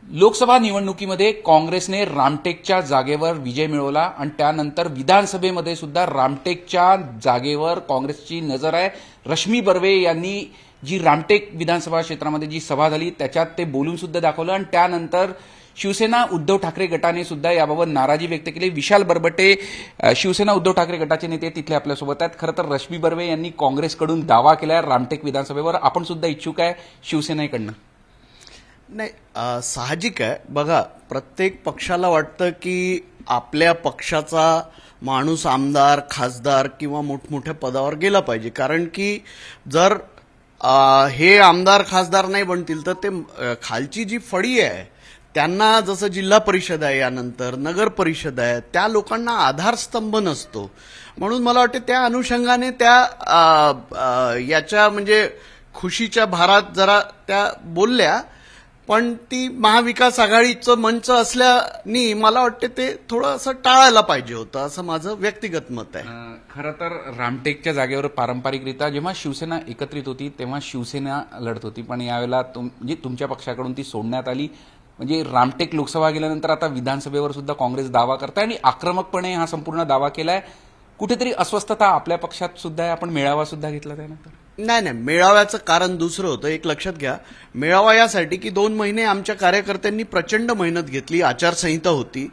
लोकसभा निवडणुकीमध्ये काँग्रेसने रामटेकच्या जागेवर विजय मिळवला आणि त्यानंतर विधानसभेमध्ये सुद्धा रामटेकच्या जागेवर काँग्रेसची नजर आहे। रश्मी बर्वे यांनी जी रामटेक विधानसभा क्षेत्रामध्ये जी सभा झाली त्याच्यात ते बोलून सुद्धा दाखवलं आणि त्यानंतर शिवसेना उद्धव ठाकरे गटाने सुद्धा याबाबत नाराजी व्यक्त केली। विशाल बरबटे शिवसेना उद्धव ठाकरे गटाचे नेते तिथले आपल्यासोबत आहेत। खरं तर रश्मी बर्वे यांनी काँग्रेसकडून दावा केलाय रामटेक विधानसभेवर, आपण सुद्धा इच्छुक आहे शिवसेनेकडनं? नाही, साहजिक आहे। बघा, प्रत्येक पक्षाला वाटतं की आपल्या पक्षाचा माणूस आमदार, खासदार किंवा मोठमोठ्या पदावर गेला पाहिजे, कारण की जर हे आमदार खासदार नाही बनतील तर ते खालची जी फळी आहे त्यांना, जसं जिल्हा परिषद आहे, यानंतर नगर परिषद आहे, त्या लोकांना आधारस्तंभ नसतो। म्हणून मला वाटतं त्या अनुषंगाने त्या याच्या म्हणजे खुशीच्या भारात जरा त्या बोलल्या, पण ती महाविकास आघाडीचं मंच असल्याने मला वाटते ते थोडं असं टाळायला पाहिजे होतं, असं माझं व्यक्तिगत मत आहे। खरं तर रामटेकच्या जागेवर पारंपरिकरित्या जेव्हा शिवसेना एकत्रित होती तेव्हा शिवसेना लढत होती, पण यावेळेला म्हणजे तुमच्या पक्षाकडून ती सोडण्यात आली। म्हणजे रामटेक लोकसभा गेल्यानंतर आता विधानसभेवर सुद्धा काँग्रेस दावा करताय आणि आक्रमकपणे हा संपूर्ण दावा केलाय। कुठेतरी अस्वस्थता आपल्या पक्षात सुद्धा आहे, आपण मेळावा सुद्धा घेतला त्यानंतर? नाही, मेळाव्याचं कारण दुसरं होतं। एक लक्षात घ्या, मेळावा यासाठी की 2 महिने आमच्या कार्यकर्त्यांनी प्रचंड मेहनत घेतली, आचारसंहिता होती,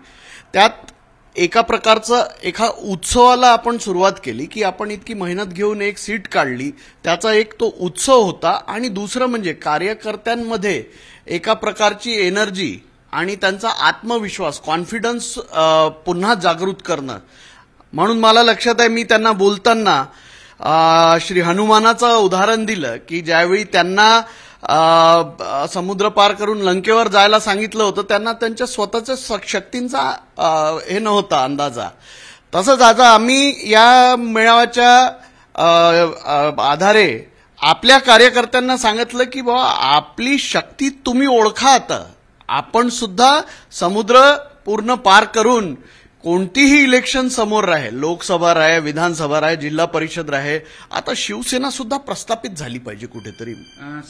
त्यात एका प्रकारचं एका उत्सवाला आपण सुरुवात केली की आपण इतकी मेहनत घेऊन एक सीट काढली, त्याचा एक तो उत्सव होता। आणि दुसरं म्हणजे कार्यकर्त्यांमध्ये एका प्रकारची एनर्जी आणि त्यांचा आत्मविश्वास, कॉन्फिडन्स पुन्हा जागृत करणं। म्हणून मला लक्षात आहे, मी त्यांना बोलताना श्री हनुमानाचं उदाहरण दिलं की ज्यावेळी त्यांना समुद्र पार करून लंकेवर जायला सांगितलं होतं, त्यांना त्यांच्या स्वतःच्या शक्तींचा हे नव्हता अंदाजा। तसंच आज आम्ही या मेळाव्याच्या आधारे आपल्या कार्यकर्त्यांना सांगितलं की बाबा, आपली शक्ती तुम्ही ओळखा, आता आपण सुद्धा समुद्र पूर्ण पार करून कोणतीही इलेक्शन समोर राहे, लोकसभा राहे, विधानसभा राहे, जिल्हा परिषद राहे, आता शिवसेना सुद्धा प्रस्थापित झाली पाहिजे कुठेतरी।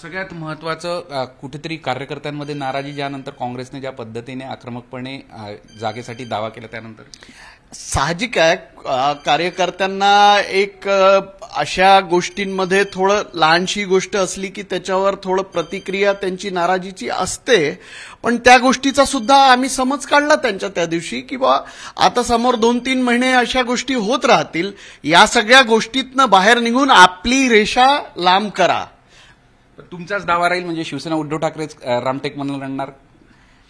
सगळ्यात महत्वाचं कुठेतरी कार्यकर्त्यांमध्ये नाराजी, ज्यानंतर काँग्रेसने ज्या पद्धतीने आक्रमकपणे जागेसाठी दावा केला त्यानंतर साहजिक आहे, कार्यकर्त्यांना एक अशा गोष्टींमध्ये थोडं लहानशी गोष्ट असली की त्याच्यावर थोडं प्रतिक्रिया त्यांची नाराजीची असते, पण त्या गोष्टीचा सुद्धा आम्ही समज काढला त्यांच्या त्या दिवशी की बा आता समोर 2-3 महिने अशा गोष्टी होत राहतील, या सगळ्या गोष्टीतनं बाहेर निघून आपली रेषा लांब करा। तुमचाच दावा राहील म्हणजे शिवसेना उद्धव ठाकरेच रामटेक म्हणून लढणार?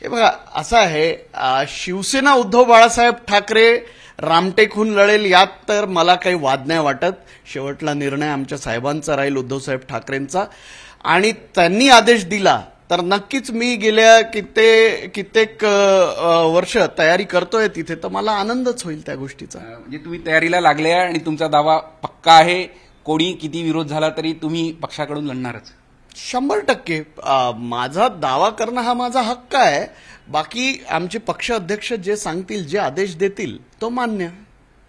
हे बघा, असं आहे, शिवसेना उद्धव बाळासाहेब ठाकरे रामटेकहून लढेल यात तर मला काही वाद नाही वाटत। शेवटला निर्णय आमच्या साहेबांचा राहील, उद्धवसाहेब ठाकरेंचा, आणि त्यांनी आदेश दिला तर नक्कीच मी गेल्या कित्येक वर्ष तयारी करतोय तिथे, तर मला आनंदच होईल त्या गोष्टीचा। म्हणजे तुम्ही तयारीला लागले आणि तुमचा दावा पक्का आहे, कोणी किती विरोध झाला तरी तुम्ही पक्षाकडून लढणारच? 100%। माझा दावा करणं हा माझा हक्क आहे, बाकी आमचे पक्ष अध्यक्ष जे सांगतील, जे आदेश देतील तो मान्य।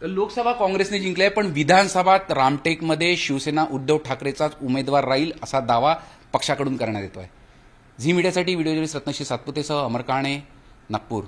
लोकसभा काँग्रेसने जिंकलाय, पण विधानसभात रामटेकमध्ये शिवसेना उद्धव ठाकरेचाच उमेदवार राहील असा दावा पक्षाकडून करण्यात येतोय। झी मीडियासाठी व्हिडिओ जर्नलिस्ट रत्नश्री सातपुतेसह अमर काणे, नागपूर।